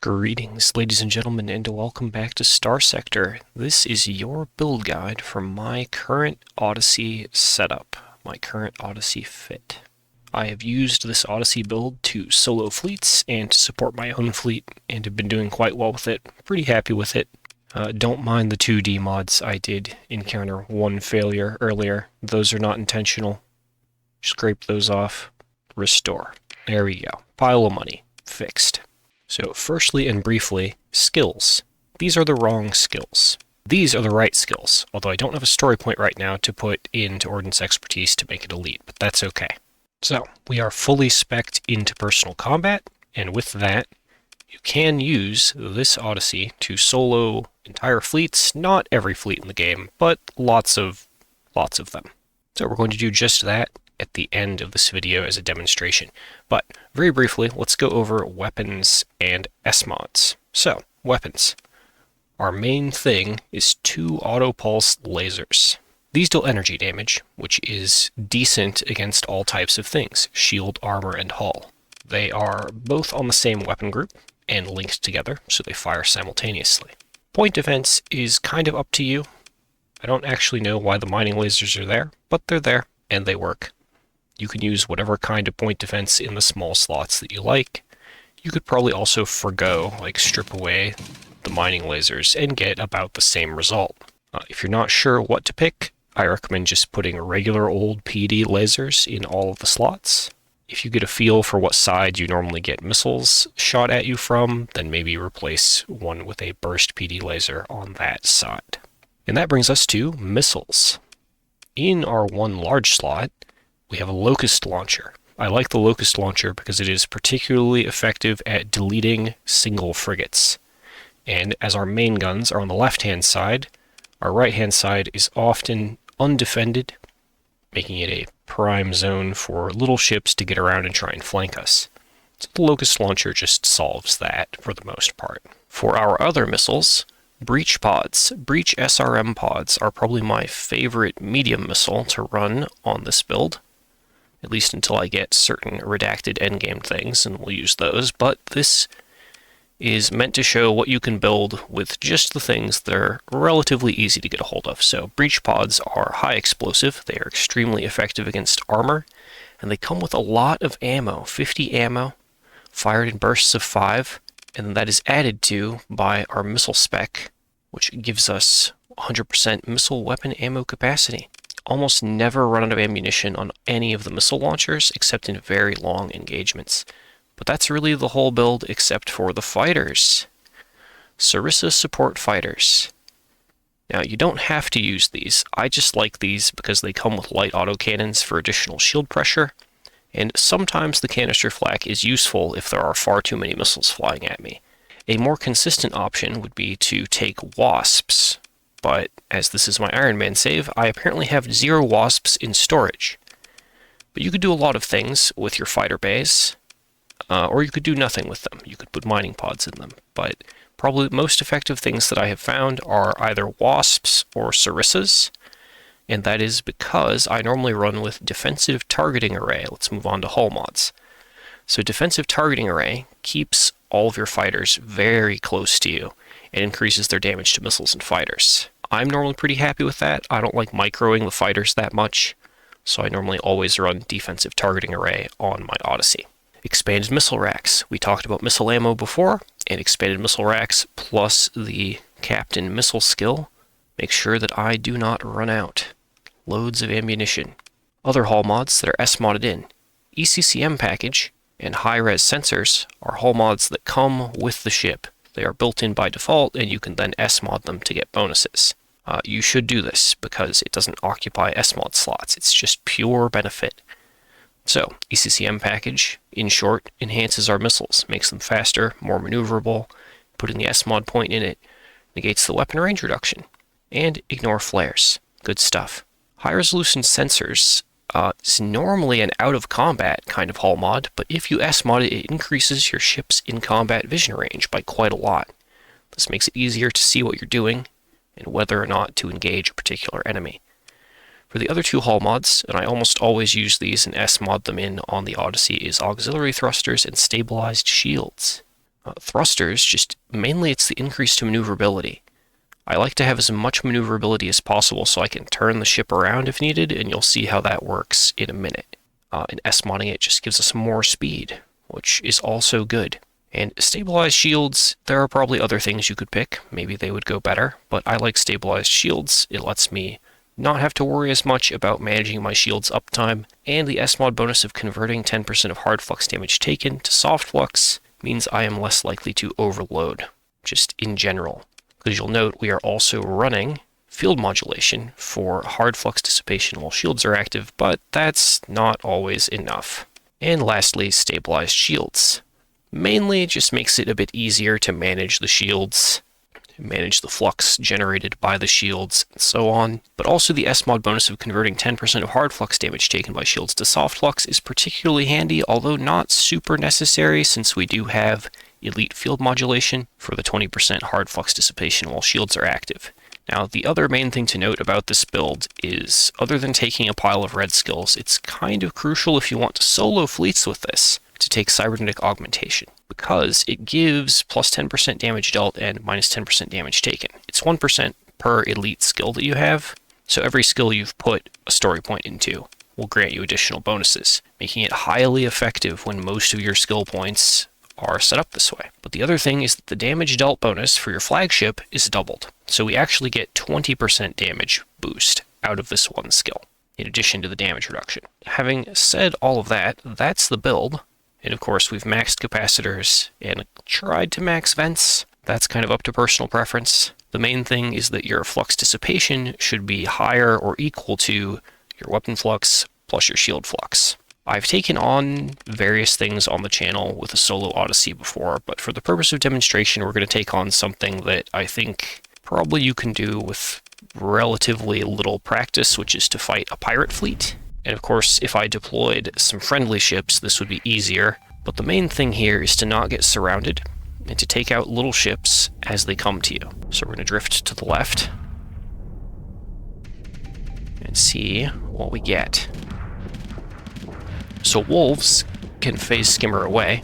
Greetings, ladies and gentlemen, and welcome back to Starsector. This is your build guide for my current Odyssey setup, my current Odyssey fit. I have used this Odyssey build to solo fleets and to support my own fleet, and have been doing quite well with it. Pretty happy with it. Don't mind the 2D mods. I did encounter one failure earlier. Those are not intentional. Scrape those off. Restore. There we go. Pile of money. Fixed. So firstly and briefly, skills. These are the wrong skills. These are the right skills, although I don't have a story point right now to put into Ordnance Expertise to make it elite, but that's okay. So, we are fully spec'd into personal combat, and with that, you can use this Odyssey to solo entire fleets, not every fleet in the game, but lots of them. So we're going to do just that at the end of this video as a demonstration. But very briefly, let's go over weapons and S-mods. So, weapons. Our main thing is 2 auto-pulse lasers. These deal energy damage, which is decent against all types of things, shield, armor, and hull. They are both on the same weapon group and linked together, so they fire simultaneously. Point defense is kind of up to you. I don't actually know why the mining lasers are there, but they're there, and they work. You can use whatever kind of point defense in the small slots that you like. You could probably also forgo, like strip away the mining lasers and get about the same result. If you're not sure what to pick, I recommend just putting regular old PD lasers in all of the slots. If you get a feel for what side you normally get missiles shot at you from, then maybe replace one with a burst PD laser on that side. And that brings us to missiles. In our one large slot, we have a Locust Launcher. I like the Locust Launcher because it is particularly effective at deleting single frigates. And as our main guns are on the left-hand side, our right-hand side is often undefended, making it a prime zone for little ships to get around and try and flank us. So the Locust Launcher just solves that for the most part. For our other missiles, Breach pods. Breach SRM pods are probably my favorite medium missile to run on this build. At least until I get certain redacted endgame things, and we'll use those. But this is meant to show what you can build with just the things that are relatively easy to get a hold of. So breach pods are high explosive, they are extremely effective against armor, and they come with a lot of ammo, 50 ammo, fired in bursts of 5, and that is added to by our missile spec, which gives us 100% missile weapon ammo capacity. Almost never run out of ammunition on any of the missile launchers, except in very long engagements. But that's really the whole build except for the fighters. Sarissa support fighters. Now, you don't have to use these. I just like these because they come with light autocannons for additional shield pressure, and sometimes the canister flak is useful if there are far too many missiles flying at me. A more consistent option would be to take wasps, but as this is my Iron Man save, I apparently have 0 wasps in storage. But you could do a lot of things with your fighter bays, or you could do nothing with them. You could put mining pods in them, but probably the most effective things that I have found are either wasps or sarissas, and that is because I normally run with defensive targeting array. Let's move on to hull mods. So defensive targeting array keeps all of your fighters very close to you and increases their damage to missiles and fighters. I'm normally pretty happy with that. I don't like microing the fighters that much, so I normally always run defensive targeting array on my Odyssey. Expanded missile racks. We talked about missile ammo before, and expanded missile racks plus the captain missile skill make sure that I do not run out. Loads of ammunition. Other hull mods that are S-modded in. ECCM package and high-res sensors are hull mods that come with the ship. They are built in by default, and you can then S-mod them to get bonuses. You should do this because it doesn't occupy S-mod slots. It's just pure benefit. So, ECCM package, in short, enhances our missiles, makes them faster, more maneuverable. Putting the S-mod point in it negates the weapon range reduction. And ignore flares. Good stuff. High-resolution sensors is normally an out-of-combat kind of hull mod, but if you S-mod it, it increases your ship's in-combat vision range by quite a lot. This makes it easier to see what you're doing and whether or not to engage a particular enemy. For the other 2 hull mods, and I almost always use these and S-mod them in on the Odyssey, is auxiliary thrusters and stabilized shields. Thrusters, just mainly it's the increase to maneuverability. I like to have as much maneuverability as possible so I can turn the ship around if needed, and you'll see how that works in a minute. And S-modding it just gives us more speed, which is also good. And stabilized shields, there are probably other things you could pick. Maybe they would go better, but I like stabilized shields. It lets me not have to worry as much about managing my shield's uptime, and the S-mod bonus of converting 10% of hard flux damage taken to soft flux means I am less likely to overload, just in general. Because you'll note we are also running field modulation for hard flux dissipation while shields are active, but that's not always enough. And lastly, stabilized shields. Mainly it just makes it a bit easier to manage the shields, manage the flux generated by the shields, and so on. But also the S-mod bonus of converting 10% of hard flux damage taken by shields to soft flux is particularly handy, although not super necessary since we do have elite field modulation for the 20% hard flux dissipation while shields are active. Now, the other main thing to note about this build is, other than taking a pile of red skills, it's kind of crucial if you want to solo fleets with this to take cybernetic augmentation, because it gives plus 10% damage dealt and minus 10% damage taken. It's 1% per elite skill that you have, so every skill you've put a story point into will grant you additional bonuses, making it highly effective when most of your skill points are set up this way. But the other thing is that the damage dealt bonus for your flagship is doubled. So we actually get 20% damage boost out of this one skill, in addition to the damage reduction. Having said all of that, that's the build. And of course, we've maxed capacitors and tried to max vents. That's kind of up to personal preference. The main thing is that your flux dissipation should be higher or equal to your weapon flux plus your shield flux. I've taken on various things on the channel with a solo Odyssey before, but for the purpose of demonstration, we're going to take on something that I think probably you can do with relatively little practice, which is to fight a pirate fleet. And of course, if I deployed some friendly ships, this would be easier. But the main thing here is to not get surrounded and to take out little ships as they come to you. So we're going to drift to the left and see what we get. So wolves can phase skimmer away.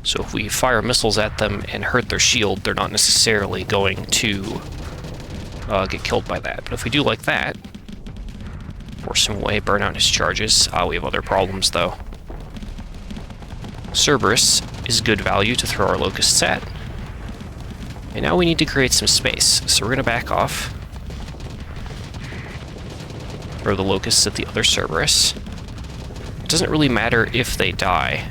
So if we fire missiles at them and hurt their shield, they're not necessarily going to get killed by that. But if we do like that, force him away, burn out his charges. We have other problems though. Cerberus is good value to throw our locusts at. And now we need to create some space. So we're going to back off. Throw the locusts at the other Cerberus. It doesn't really matter if they die,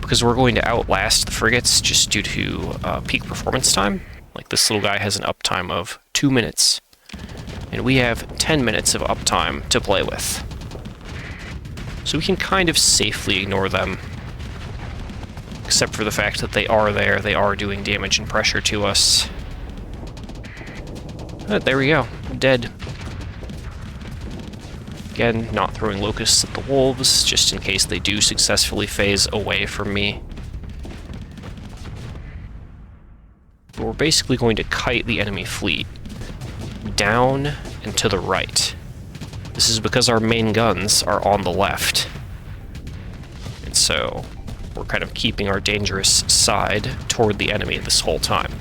because we're going to outlast the frigates just due to peak performance time. Like this little guy has an uptime of 2 minutes, and we have 10 minutes of uptime to play with. So we can kind of safely ignore them, except for the fact that they are there, they are doing damage and pressure to us. There we go, dead. Again, not throwing locusts at the wolves, just in case they do successfully phase away from me. But we're basically going to kite the enemy fleet down and to the right. This is because our main guns are on the left. And so we're kind of keeping our dangerous side toward the enemy this whole time.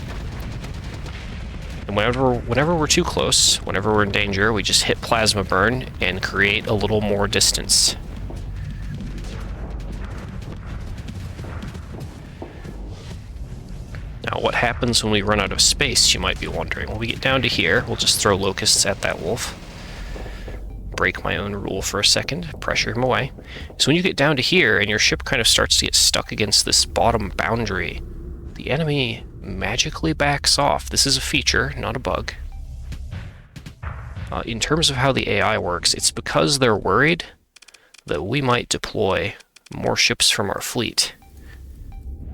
And whenever we're too close, whenever we're in danger, we just hit plasma burn and create a little more distance. Now, what happens when we run out of space, you might be wondering. When we get down to here, we'll just throw locusts at that wolf. Break my own rule for a second, pressure him away. So when you get down to here and your ship kind of starts to get stuck against this bottom boundary, the enemy magically backs off. This is a feature, not a bug. In terms of how the AI works, it's because they're worried that we might deploy more ships from our fleet,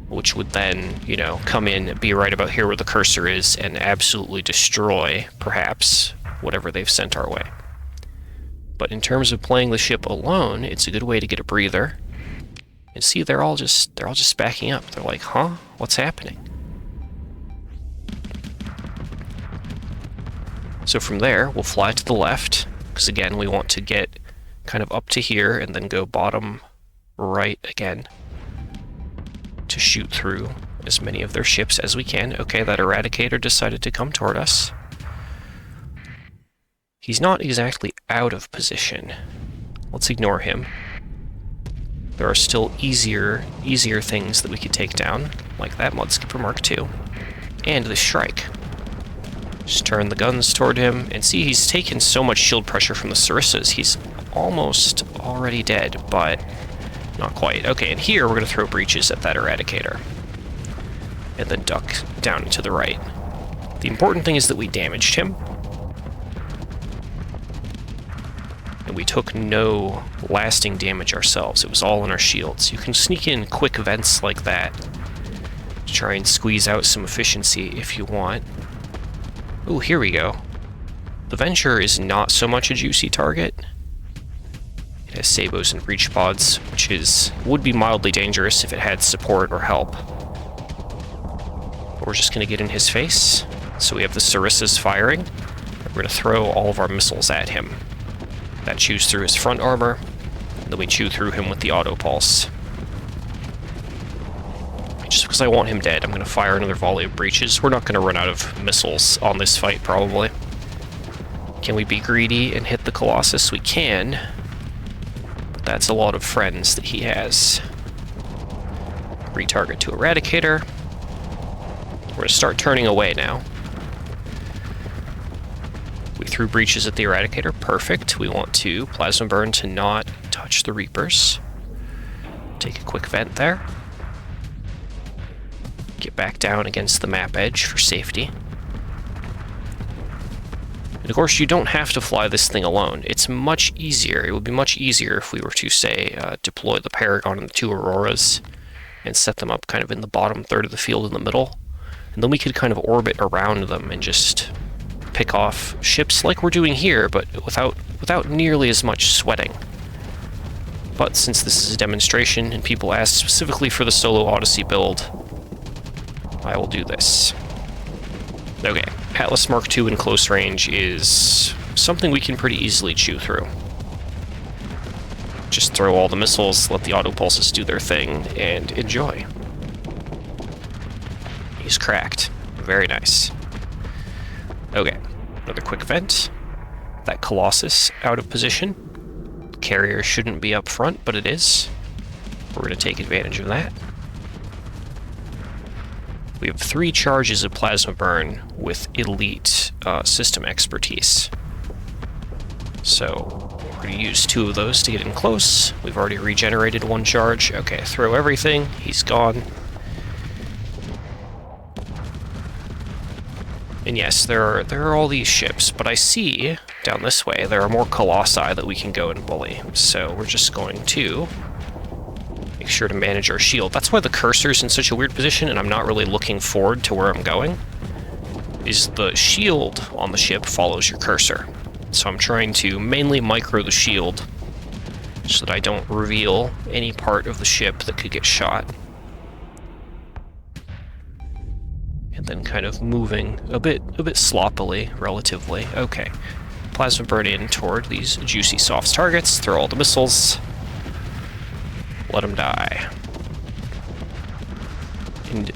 which would then, you know, come in, be right about here where the cursor is, and absolutely destroy, perhaps, whatever they've sent our way. But in terms of playing the ship alone, it's a good way to get a breather. And see, they're all just backing up. They're like, huh? What's happening? So from there, we'll fly to the left, because again, we want to get kind of up to here and then go bottom right again. to shoot through as many of their ships as we can. Okay, that Eradicator decided to come toward us. He's not exactly out of position. Let's ignore him. There are still easier things that we could take down, like that Mudskipper Mark II. And the Shrike. Just turn the guns toward him, and see, he's taken so much shield pressure from the Sarissas, he's almost already dead, but not quite. Okay, and here we're going to throw breaches at that Eradicator. And then duck down to the right. The important thing is that we damaged him. And we took no lasting damage ourselves. It was all in our shields. You can sneak in quick events like that to try and squeeze out some efficiency if you want. Ooh, here we go. The Venture is not so much a juicy target. It has Sabos and Breach Pods, which would be mildly dangerous if it had support or help. But we're just going to get in his face. So we have the Sarissas firing. We're going to throw all of our missiles at him. That chews through his front armor, and then we chew through him with the auto pulse. Just because I want him dead, I'm going to fire another volley of breaches. We're not going to run out of missiles on this fight, probably. Can we be greedy and hit the Colossus? We can. But that's a lot of friends that he has. Retarget to Eradicator. We're going to start turning away now. We threw breaches at the Eradicator. Perfect. We want to Plasma Burn to not touch the Reapers. Take a quick vent there. Get back down against the map edge for safety. And of course, you don't have to fly this thing alone. It's much easier. It would be much easier if we were to, say, deploy the Paragon and the two Auroras and set them up kind of in the bottom third of the field in the middle. And then we could kind of orbit around them and just pick off ships like we're doing here, but without nearly as much sweating. But since this is a demonstration and people asked specifically for the solo Odyssey build, I will do this. Okay, Atlas Mark II in close range is something we can pretty easily chew through. Just throw all the missiles, let the auto pulses do their thing, and enjoy. He's cracked. Very nice. Okay, another quick vent. That Colossus out of position. The carrier shouldn't be up front, but it is. We're going to take advantage of that. We have 3 charges of Plasma Burn with elite system expertise. So we're going to use 2 of those to get in close. We've already regenerated 1 charge. Okay, throw everything. He's gone. And yes, there are all these ships, but I see down this way there are more Colossi that we can go and bully. So we're just going to make sure to manage our shield. That's why the cursor's in such a weird position, and I'm not really looking forward to where I'm going, is the shield on the ship follows your cursor. So I'm trying to mainly micro the shield so that I don't reveal any part of the ship that could get shot. And then kind of moving a bit sloppily, relatively. Okay. Plasma Burn in toward these juicy soft targets, throw all the missiles, let them die. And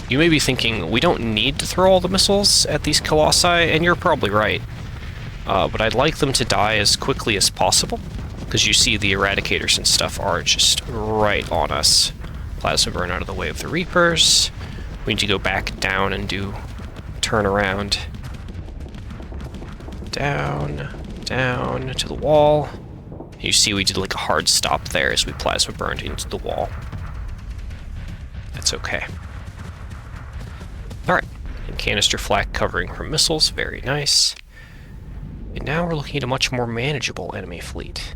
you may be thinking, we don't need to throw all the missiles at these Colossi, and you're probably right. But I'd like them to die as quickly as possible, because you see the Eradicators and stuff are just right on us. Plasma Burn out of the way of the Reapers. We need to go back down and do turn around. Down to the wall. You see we did like a hard stop there as we Plasma Burned into the wall. That's okay. Alright, and canister flak covering from missiles, very nice. And now we're looking at a much more manageable enemy fleet.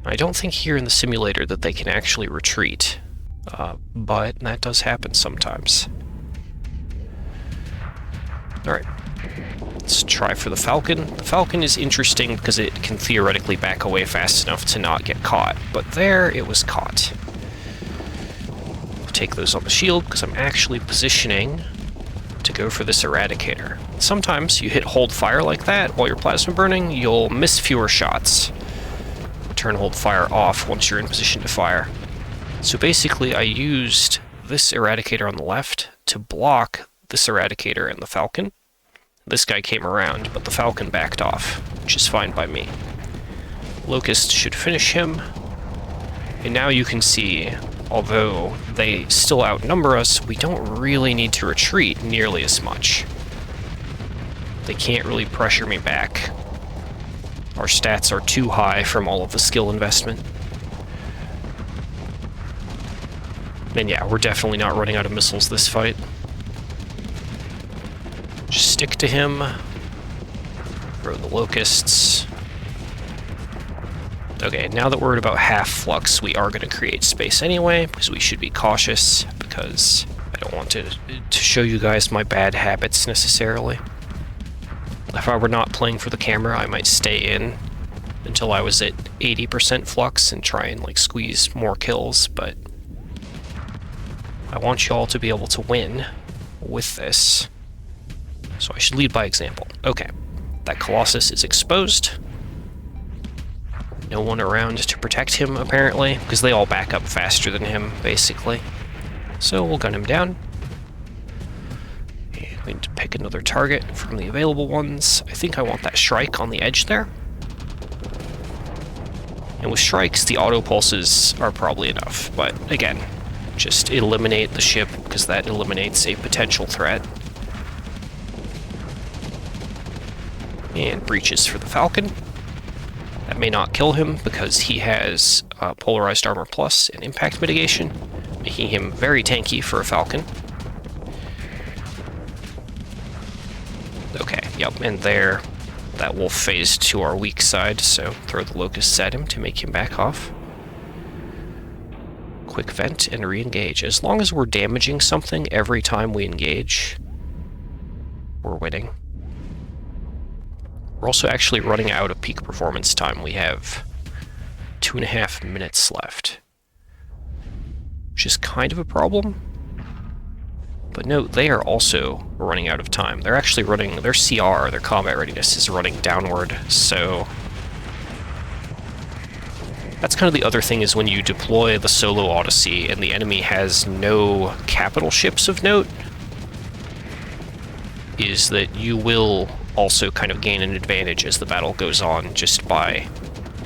I don't think here in the simulator that they can actually retreat. But that does happen sometimes. Alright, let's try for the Falcon. The Falcon is interesting because it can theoretically back away fast enough to not get caught, but there it was caught. We'll take those on the shield because I'm actually positioning to go for this Eradicator. Sometimes you hit hold fire like that while you're Plasma Burning, you'll miss fewer shots. Turn hold fire off once you're in position to fire. So basically I used this Eradicator on the left to block this Eradicator and the Falcon. This guy came around, but the Falcon backed off, which is fine by me. Locust should finish him. And now you can see, although they still outnumber us, we don't really need to retreat nearly as much. They can't really pressure me back. Our stats are too high from all of the skill investment. And yeah, we're definitely not running out of missiles this fight. Just stick to him. Throw the locusts. Okay, now that we're at about half flux, we are going to create space anyway, because we should be cautious, because I don't want to show you guys my bad habits necessarily. If I were not playing for the camera, I might stay in until I was at 80% flux and try and like squeeze more kills, but I want you all to be able to win with this. So I should lead by example. Okay, that Colossus is exposed. No one around to protect him, apparently, because they all back up faster than him, basically. So we'll gun him down. And we need to pick another target from the available ones. I think I want that Shrike on the edge there. And with Shrikes, the auto pulses are probably enough, but again, just eliminate the ship, because that eliminates a potential threat. And breaches for the Falcon. That may not kill him, because he has Polarized Armor Plus and Impact Mitigation, making him very tanky for a Falcon. Okay, yep, and there, that wolf phased to our weak side, so throw the locusts at him to make him back off. Quick vent and re-engage. As long as we're damaging something every time we engage, we're winning. We're also actually running out of peak performance time. We have 2.5 minutes left, which is kind of a problem. But note, they are also running out of time. They're actually running, their CR, their combat readiness, is running downward, so that's kind of the other thing, is when you deploy the solo Odyssey and the enemy has no capital ships of note, is that you will also kind of gain an advantage as the battle goes on just by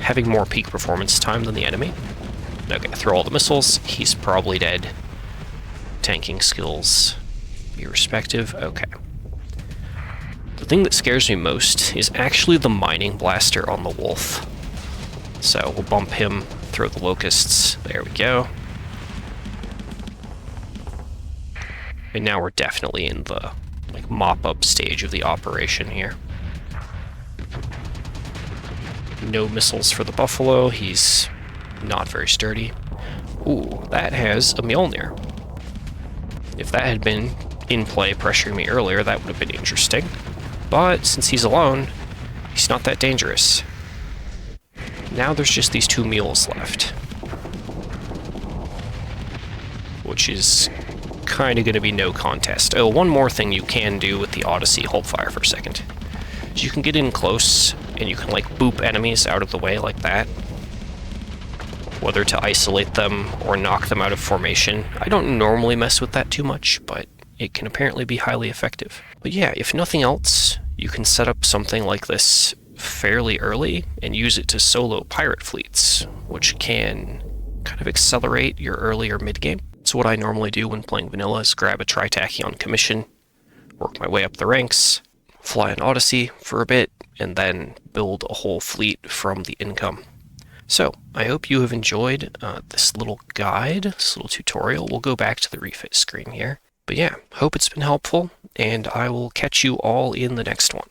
having more peak performance time than the enemy. Okay, throw all the missiles. He's probably dead. Tanking skills, be respective. Okay. The thing that scares me most is actually the mining blaster on the wolf. So we'll bump him, throw the locusts. There we go. And now we're definitely in the like mop-up stage of the operation here. No missiles for the Buffalo. He's not very sturdy. Ooh, that has a Mjolnir. If that had been in play pressuring me earlier, that would have been interesting. But since he's alone, he's not that dangerous. Now there's just these two mules left, which is kind of going to be no contest. Oh, one more thing you can do with the Odyssey, hold fire for a second, is you can get in close and you can like boop enemies out of the way like that, whether to isolate them or knock them out of formation. I don't normally mess with that too much, but it can apparently be highly effective. But yeah, if nothing else, you can set up something like this fairly early and use it to solo pirate fleets, which can kind of accelerate your earlier mid-game. So what I normally do when playing vanilla is grab a Tritachyon commission, work my way up the ranks, fly an Odyssey for a bit, and then build a whole fleet from the income. So, I hope you have enjoyed this little guide, this little tutorial. We'll go back to the refit screen here. But yeah, hope it's been helpful, and I will catch you all in the next one.